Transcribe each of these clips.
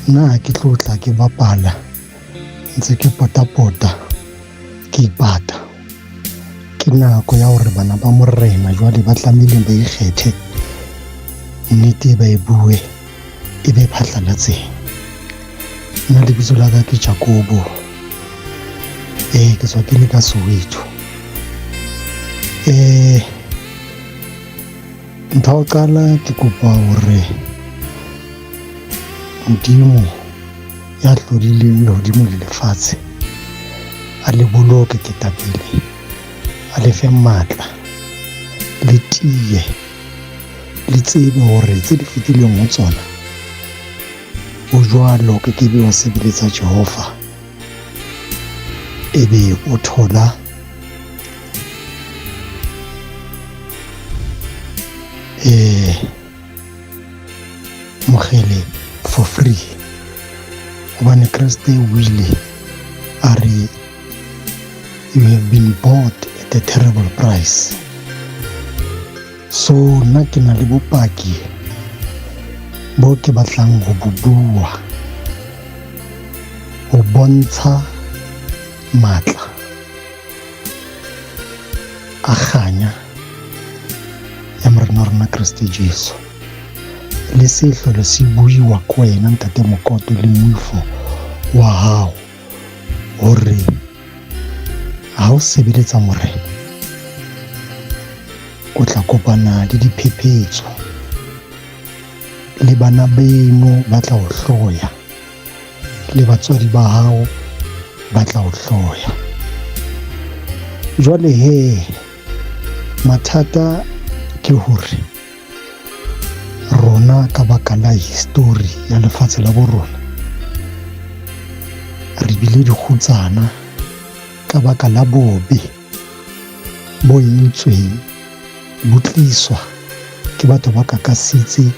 nna ke tlotla ke bapala ntse ke pota ke ipata ke nako ya hore bana ba morena jwale ba tlamehile ba ikgethe nnete ba e bue e be phatlalatseng. Nna lebitso la ka ke Jacobo, ke tswa ke le ka Soweto. Ntho ya ho qala ke kopa hore Modimo ya hlodileng lehodimo le lefatshe a le boloke ketapele, a le fe matla le tiye, le tsebe hore tse di fetileng ho tsona o jwalo ke be wa sebeletsa Jehova, ebe o thola mokgele for free, hobane Kriste o ile a re you have been bought at a terrible price. So nna ke na le bopaki bo ke batlang ho bua, ho bontsha matla a kganya ya morena rona Kriste Jesu, le se hlole se buiwa ko wena ntate mokoto le moifo wa hao, hore ha o sebeletsa morena o tla kopana le diphephetso, le bana beno ba tla o hloya, le batswadi ba hao ba tla o hloya. Jwale mathata ke hore rona ka baka la history ya lefatshe la bo rona re bile dikgutsana ka baka la bobe bo entsweng bo tliswa ke batho ba kakasitse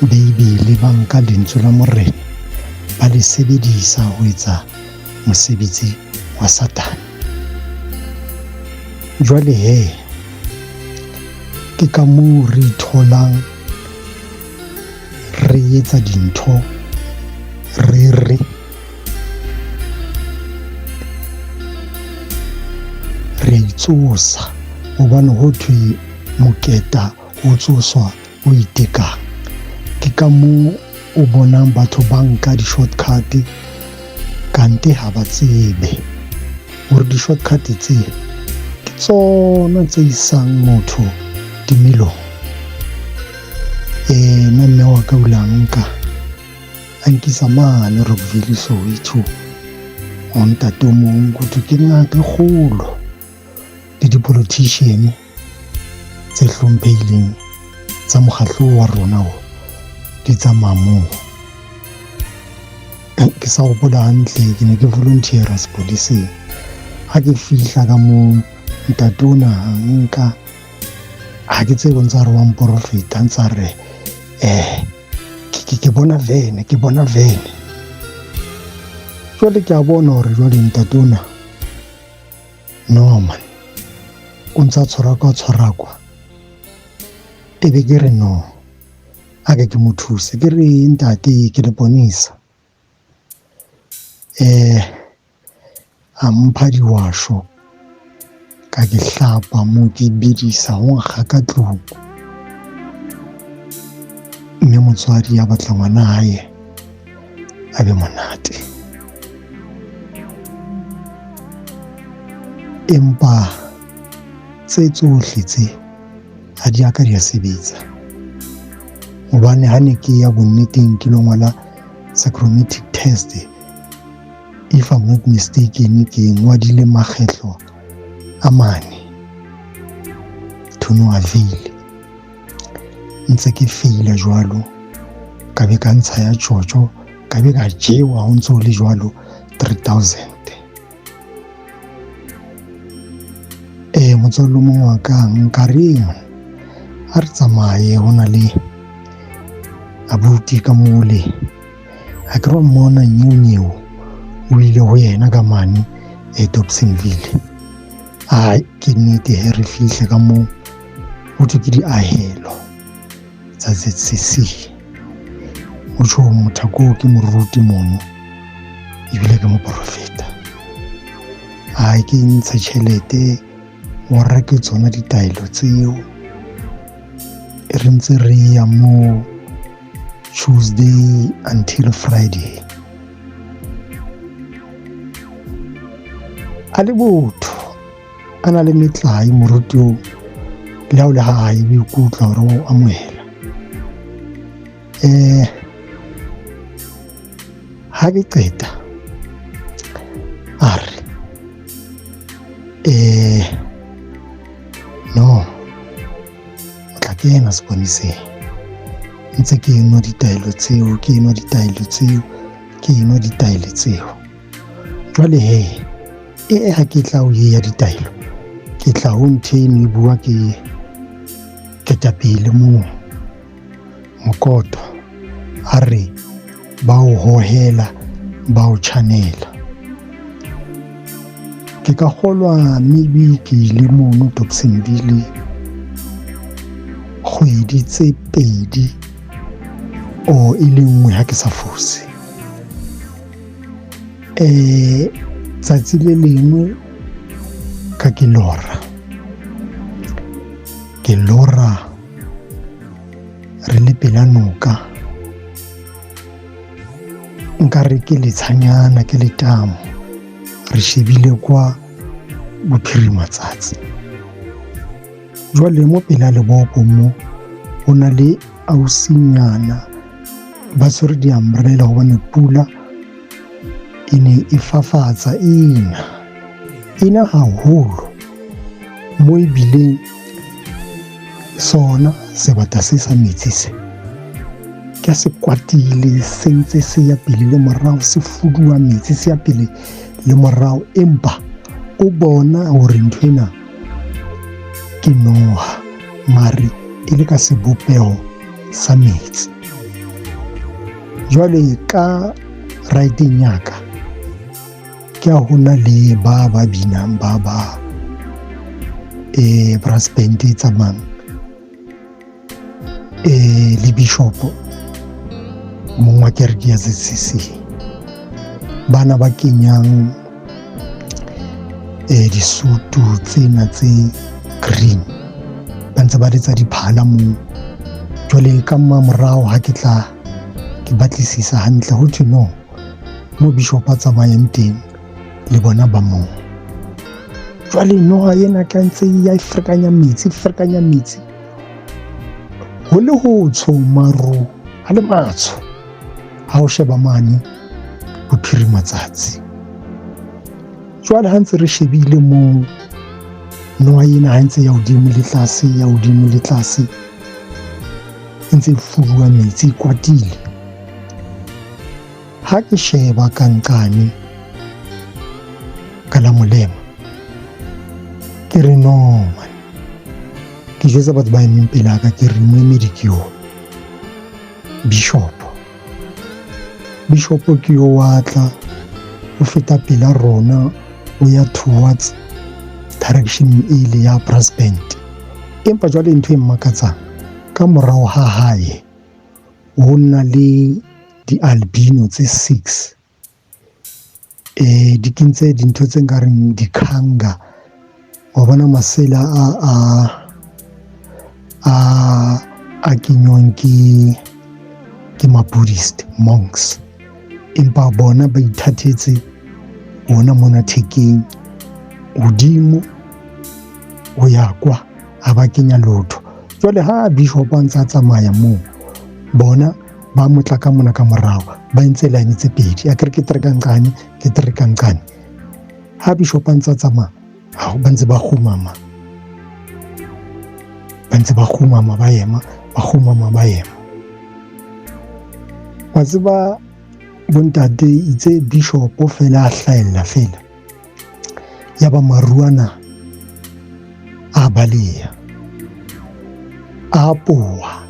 Beibele, ba nka lentswe la morena ba le sebedisa ho etsa mosebetsi wa Satane. Jwale ke ka moo re itholang re etsa dintho re itsosa, hobane ho thwe moketa o tsoswa o itekang. Ke ka moo o bonang batho ba nka di-shortcut kante ha ba tsebe hore di-shortcut tse ke tsona tse isang motho dimelong. Nna mme wa ka o ile a nka a nkisa mane Rockville Soweto ho ntate o mong, ho thwe ke ngaka e kgolo le di-politician tse hlomphehileng tsa mokgatlo wa rona o di tsamaya moo. Ke sa hopola hantle, ke ne ke volunteera sepoleseng. Ha ke fihla ka moo ntate ona nka, ha ke tsebe ntsa re wa mporofeta, ntsa re ke bona vene. Jwale ke a bona hore jwale ntate ona no man o ntsa tshwara kwa, ebe ke re no, a ke mo thuse, ke re ntate ke le ponisa. A mpha diwasho ka ke hlapa moo, ke bedisa ho nkga ka tlung. Mme motswadi a batla ngwana hae a be monate, empa tse tsohle tse ha di aka di a sebetsa, hobane ha ne ke ya bonneteng ke lo ngwala psychometric test, if I'm not mistaken, ke ngwadile makgetlo a mane to no avail. Ntse ke feila jwalo, ka be ka ntsha ya Jojo, ka be ka jewa ho ntso le jwalo 3,000. Motswalle mong wa ka nka reng a re tsamaye, ho na le abuti ka mole, ha ke re mmona nyeo o ile ho yena ka mane Dobsonville. Ke nnete re fihle ka moo ho thwe ke diahelo tsa ZCC. o tjho motho ko ke moruti mono ebile ke moprofeta. Ha ke ntshe tjhelete o reke tsona ditaelo tseo re ntse re ya mo Tuesday until Friday. A le botho a na le metlae moruti o le ha o le hae o ikutlwa hore o amohela. Ha ke qeta a re no o tla kena seponeseng ntse ke enwa ditaelo tseo jwale he ha ke tla o ye ya ditaelo ke tla ho ntheno e bua ke ketapele mo mokoto a re ba o hohela ba o channela. Ke ka kgolwa maybe ke ile mono Dobsonville kgwedi tse 2 o e le nngwe ha ke sa fose. Tsatsi le lengwe ka ke lora re le pela noka nka re ke letshanyana ke letamo re shebile kwa bophirima tsatsi. Jwale mo pela lebopo mo ho na le ausinyana ba tshwere di-umbrella hobane pula e ne e fafatsa ena haholo mo ebileng sona sebata se sa metsi se ke se kwatile se ntse se ya pele le morao, se fuduwa metsi se ya pele le morao, empa o bona hore nthwena ke noha mare e le ka sebopeho sa metsi. Jwale ka riding ya ka ke a hona le ba binang ba brass band e tsamayang le bishopo mongwe wa kereke ya ZCC, bana ba kenyang disutu tsena tse green ba ntse ba letsa diphala moo. Jwale ka morao ha ke tla ke batlisisa hantle ho thwe no mo bishop a tsamayang teng le bona ba moo. Jwale noha ena ka ntse ya frekanya metsi ho le ho tsho maru ha le matsho ha o sheba mane bophirima tsatsi. Jwale ha ntse re shebile moo noha ena ha ntse ya hodimo le tlase ntse fuduwa metsi e kwatile. Ha ke sheba ka nqane ka la molema ke re no man, ke jwetsa batho ba emeng pela ka ke re moemedi ke yo Bishop ke yo watla o feta pela rona o ya towards direction ile ya brass band. Empa jwale ntho e mmakatsang ka morao ha hae ho na le di-albino tse 6 di kentse dintho tse nkareng dikhanga wa bona masela a kenywang ke ma-Buddhist monks, empa bona ba ithatetse bona mona thekeng hodimo ho ya kwa ha ba kenya lotho. Jwale ha bishop a ntse a tsamaya moo bona ba motla ka mona ka morao ba entse line tse 2 a kere ke tereka nqane ha bishop a ntse a tsamaya ba ntse ba khumama ba ema wa tseba bontate itse bishop fela a hlaella fela ya ba maruana a baleya a poa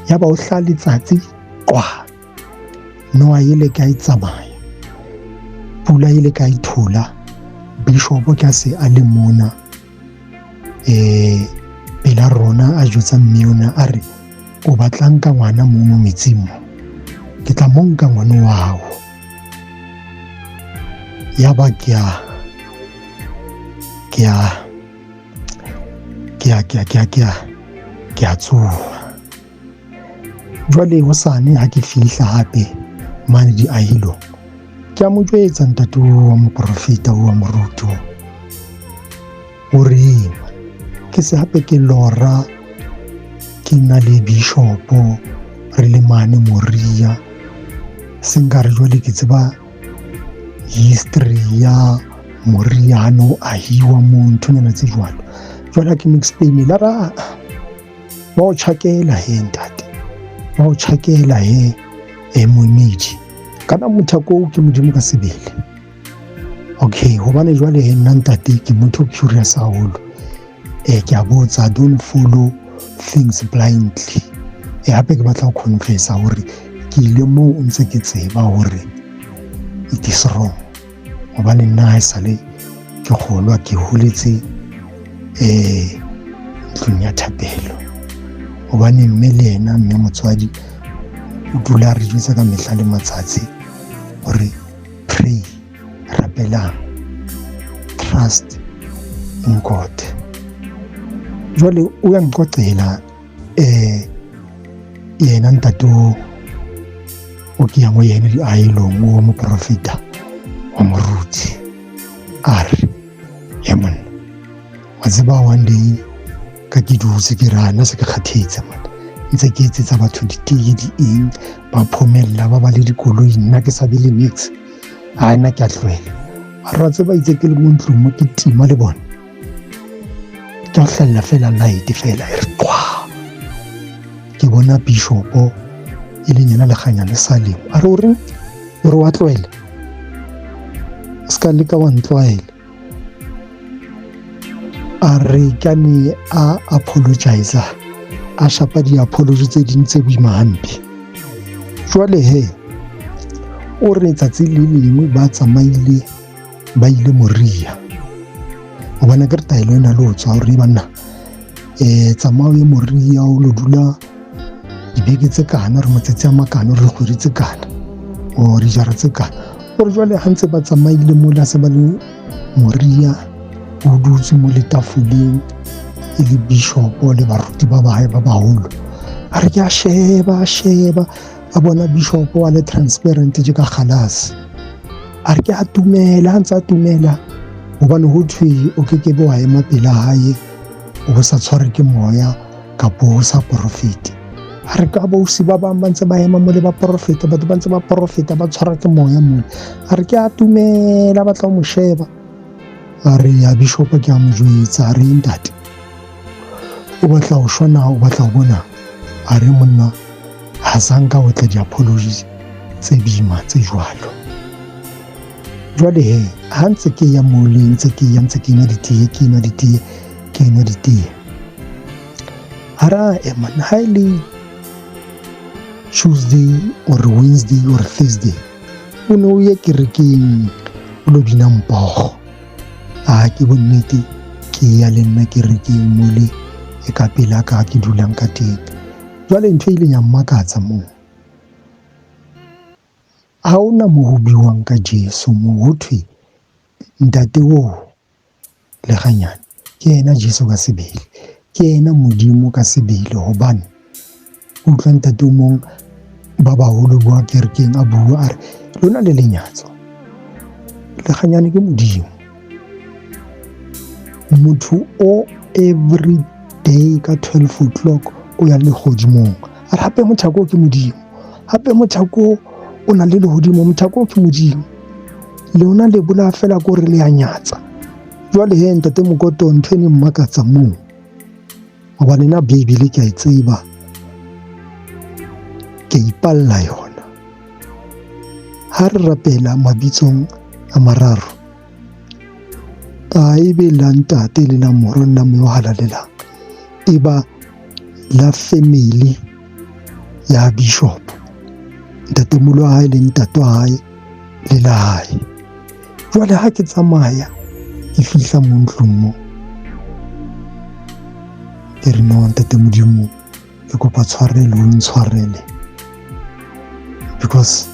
ya ba o hla letsatsi kwa noa ile ka e tsamaya pula ile ka e thola bishop ka se a le mona pela rona a jotsa mme yona a re o batlang ka ngwana mo metsing mo ke tla mo nka ngwana wa hao, ya ba ke a tsoha. Jwale hosane ha ke fihla hape mane diahilong, ke a mo jwetsa ntate wa moprofeta wa moruti hore ke se hape ke lora ke na le bishopo re le mane Moria, se nkare jwale ke tseba history ya Moria hano ahiwa mo nthonyana tse jwalo. Jwale ke mo explainela ba o tjhakela he ntate, ba o tjhakela he moemedi, kana mothako ke modimo ka sebele. Okay, hobane jwale he nna ntate ke motho curious haholo, ke a botsa, don't follow things blindly. Hape ke batla ho confessa hore ke ile moo o ntse ke tseba hore it is wrong, hobane nna ha esale ke kgolwa ke holetse ntlong ya thapelo, hobane mme le yena, mme motswadi, o dula re jwetsa ka mehla le matsatsi hore pray, rapelang, trust in God. Jwale o ya nqoqela yena ntate o ke yang ho yena diahilong o moprofeta wa moruti, a re monna wa tseba one day ka ke dutse ke rana se ke kgathetse man, ntse ke etsetsa batho ditee di eng, ba phomella ba ba le dikoloi, nna ke sa be le nix. Nna ke a tlohela, a re wa tseba itse ke le mo ntlong mo ke tima le bona, ke a hlalla fela light fela e re kwa, ke bona bishopo e leng yena lekganyane sa lemo. A re o reng? O re wa tlohela, o ska leka wa ntlwaela. A re kane a apologize, a shapa di-apology tse ding tse boima hampe. Jwale he, o re tsatsi le lengwe ba tsamaile ba ile Moria, hobane ke re taelo ena le ho tswa hore banna tsamao ye Moria o lo dula dibeke tse kana, re matsatsi a makana, re kgwedi tse kana, o dijara tse kana. O re jwale ha ntse ba tsamaile mola se ba le Moria, o dutse mo letafoleng e le bishopo le baruti ba bae ba baholo. A re ke a sheba a bona bishopo a le transparent je ka kgalase. A re ke a tumela, a ntse a tumela, hobane ho thwe o kekebe wa ema pela hae o sa tshware ke moya kapo o sa profete. A re ka bausi ba bang ba ntse ba ema mo le ba profeta, batho ba ntse ba profeta ba tshwara ke moya mona. A re ke a tumela, batla ho mo sheba. A re ya bishopo ke a mo jwetsa, a re ntate o batla ho shona, o batla ho bona? A re monna ha sanka o tla di-apologies tse bima tse jwalo. Jwale he, ha ntse ke ya moleng, ntse ke nwa ditee, hara man, ha ile Tuesday or Wednesday or Thursday, o ne o ye kerekeng o lo bina mpogo. Ke bonnete ke ya le nna kerekeng mole e ka pela ka ke dulang ka teng. Jwale ntho ile ya mmakatsa moo, ha ona mo ho buiwang ka Jesu, mo ho thwe ntate o lekganyane ke yena Jesu ka sebele, ke yena modimo ka sebele. Hobane utlwa ntate o mong ba baholo ba kerekeng a bua a re lona le lenyatso, lekganyane ke modimo. Motho o every day ka 12 o'clock o ya lehodimong. A re hape mothako ke modimo, hape mothako o na le lehodimo, mothako ke modimo. Leona le bola fela ko re le a nyatsa. Jwale he ntate mokoto ntho ene mmakatsa moo, hobane na Bibele ke a e tseba, ke ipalla yona. Ha re rapela mabitsong a mararo, e be la ntate le la moro nna mme o halalelang, e ba la family ya bishop, ntatemolo wa hae le ntate wa hae le la hae. Jwale ha ke tsamaya ke fihla mo ntlong mo, ke re no ntate modimo ke kopa tshwarelo o ntshwarele, because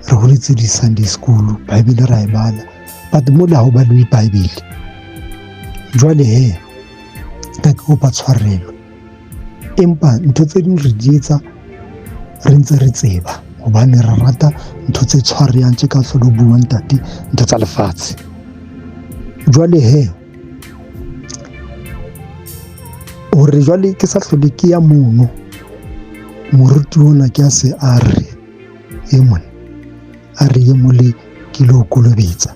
re holetse di-Sunday school, Bible ra e bala, but mola ho balwe Bible. Jwale ka ke kopa tshwarelo, empa ntho tse ding re di etsa re ntse re tseba, hobane re rata ntho tse tshwareyang tje ka hlolo buang ntate, ntho tsa lefatshe. Jwale hore jwale ke sa hlole ke ya mono, moruti ona ke a se a re ye mole ke lo kolobetsa.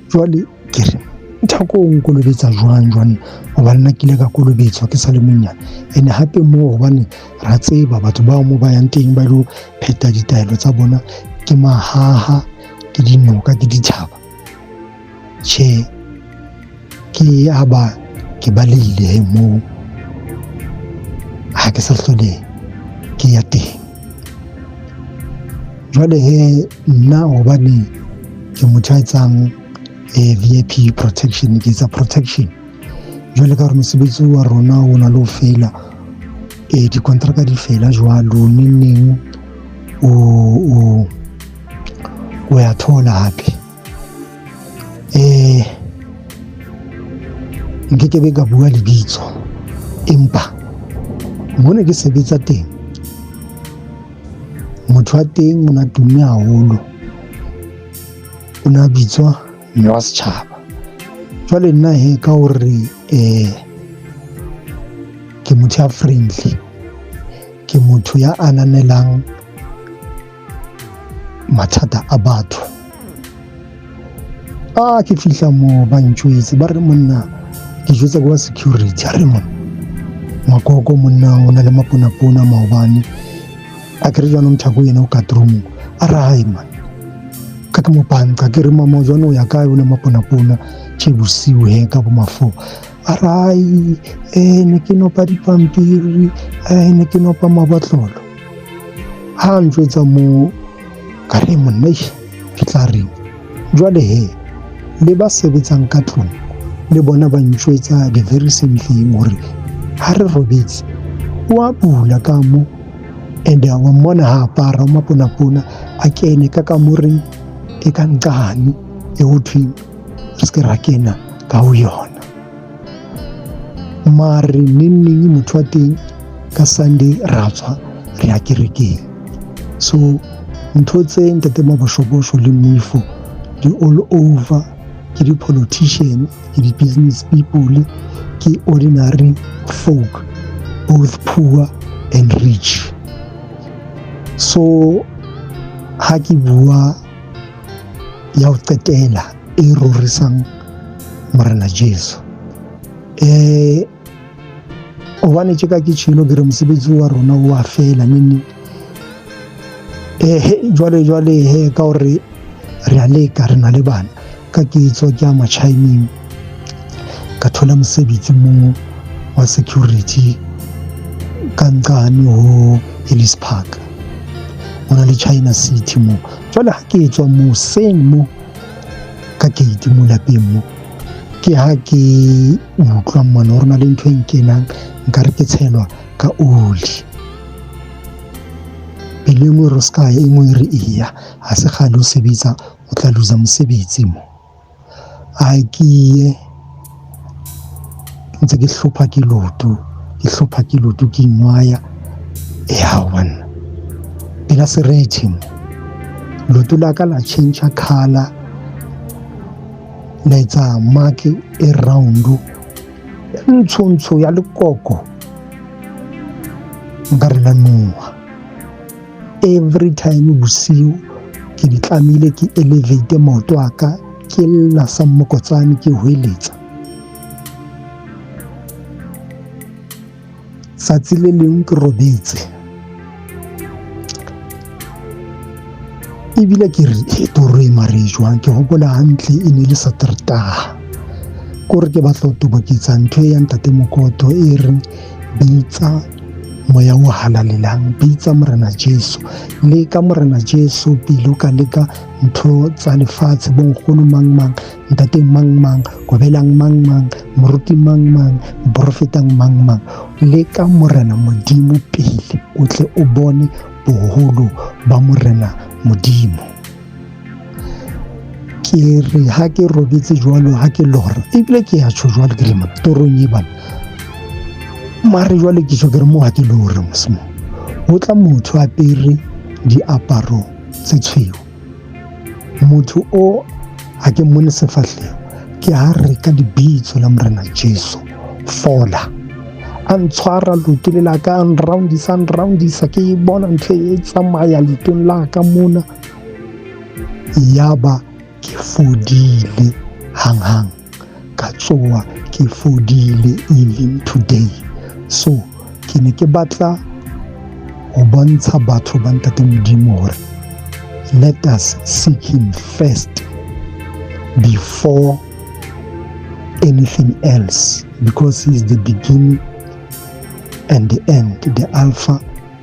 Jwale ke re nthako o nkolobetsa jwang hobane nna ke ile ka kolobetswa ke sa le monyane, ene hape moo hobane ra tseba batho bao mo ba yang teng ba lo pheta ditaelo tsa bona ke mahaha, ke dinoka, ke dithaba. Tjhe, ke balehile moo, ha ke sa hlole ke ya teng. Jwale nna hobane ke motho a etsang VIP protection, ke etsa protection. Jwale ka hore mosebetsi wa rona o na le ho fela, dikontraka di fela jwalo, neng o ya thola hape. Nkekebe ka bua lebitso, empa mona ke sebetsa teng, motho wa teng o na tumme haholo, o na bitswa mme wa setjhaba. Jwale nna ka hore ke motho ya friendly, ke motho ya ananelang mathata a batho. Ke fihla moo ba ntjwetse, ba re monna ke jwetsa kwa security, a re monna makoko monna o na le maponapona maobane, a ke re jwanong Thako yena o katromo, a re hae man, ka ke mopanka, ke re mama jwana o ya kae o le maponapona tje bosiu ka bo mafo. A re hae, ne ke nopa dipampiri, ne ke nopa mabotlolo. Ha ntjwetsa moo ka re monna re tla reng. Jwale le ba sebetsang ka tlung le bona ba ntjwetsa the very same thing, hore ha re robetse wa bula ka mo, and wa mmona ha apara o maponapona a kene ka kamoreng e ka nqane e ho thweng re se ra kena ka ho yona. Mare neng motho wa teng ka Sunday ra tswa re ya kerekeng. So ntho tse ntate Maboshobo le Moifo di all over, ke di-politician, ke di-business people, ke ordinary folk, both poor and rich. So ha ke bua ya ho qetela e rorisang Morena Jesu, hobane tje ka ke tshilo ke re mosebetsi wa rona o a fela neng. Jwale ka hore re a leka, re na le bana, ka ke etswa ke a machining, ka thola mosebetsi moo wa security ka nqane ho Ellis Park, ho na le China City moo. Jwale ha ke etswa moo seng moo ka gate mo lapeng moo, ke ha ke utlwa mona hore na le ntho e nkenang, nkare ke tshelwa ka oli. Pele mo re ska ya engwe re iya, ha se kgale o sebetsa o tla luza mosebetsi mo. Ke ntse ke hlopha ke loto ke inwaya wanna pela sereti mo. Loto la ka la change colour, la etsa mark e round ntsho ya lekoko, nkare la noha. Every time bosiu ke di tlamile ke elevate maoto a ka, ke lla sa mokotsane ke hweletsa. Tsatsi le leng ke robetse, ebile ke re toro e mare jwang, ke hopola hantle e ne le Satertaha, kore ke batla ho toboketsa ntho ya ntate Mokoto e reng bitsa moya o halalelang, bitsa Morena Jesu. Le ka Morena Jesu pele o ka leka ntho tsa lefatshe, bonkgono mang ntate mang kobelang mang moruti mang moprofetang mang, le ka Morena Modimo pele o tle o bone boholo ba Morena Modimo. Ke re ha ke robetse jwalo, ha ke lora, ebile ke ya tjho jwalo ke le torong e bana, mare jwale ke tjho ke re mo ha ke lore mosimo, ho tla motho a apere diaparo tse tshweu. Motho o ha ke mmone sefahleho, ke ha re ka lebitso la Morena Jesu fola a ntshwara leotong la ka, a nroundisa ke e bona ntho e tsamaya leotong la ka mona, yaba ke fodile hanghang, ka tsoha ke fodile even today. So ke ne ke batla ho bontsha batho ba Ntate Modimo hore let us seek him first before anything else, because he is the beginning and the end, the Alpha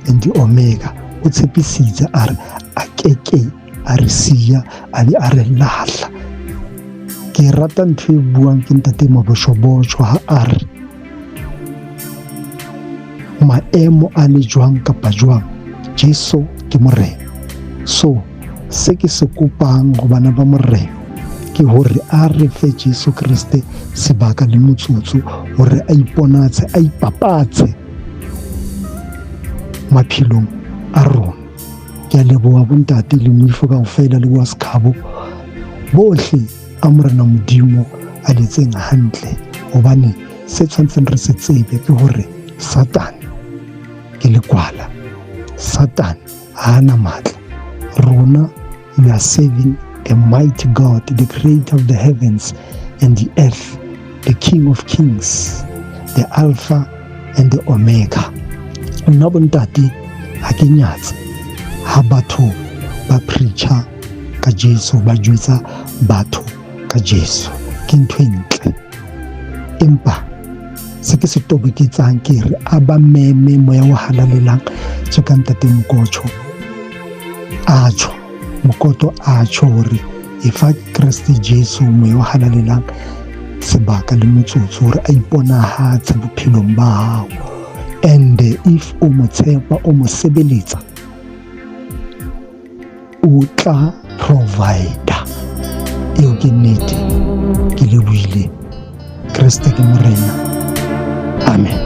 and the Omega. O tshepisitse a re a keke a re siya, a le a re lahla. Ke rata ntho e buang ke Ntate Mabotjho ha a re maemo a le jwang kapa jwang, Jesu ke Morena. So se ke se kopang go bana ba Morena ke hore a re fe Jesu Kriste sebaka le motsotso hore a iponatse, a ipapatse maphelong a rona. Ke a leboha bontate le moifo kaofela le wa Sekhabo bohle a Morena Modimo a letseng hantle, hobane se tshwantseng re se tsebe ke hore Satan ke lekwala, Satan ha ana matla. Rona we are serving the mighty God, the creator of the heavens and the earth, the King of kings, the Alpha and the Omega. Nna bontate ha ke nyatse ha batho ba preacher ka Jesu, ba jwetsa batho ka Jesu, ke ntho e ntle. Empa se ke se tobeketsang ke re a ba meme moya o halalelang tje ka Ntate mokoto a tjho hore e fa Kriste Jesu moya o halalelang sebaka le motsotso hore a iponahatse bophelong ba hao. And if o mo tshepa, o mo sebeletsa, o tla provider. Eo ke nnete, ke lebohile. Kriste ke Morena. Amen.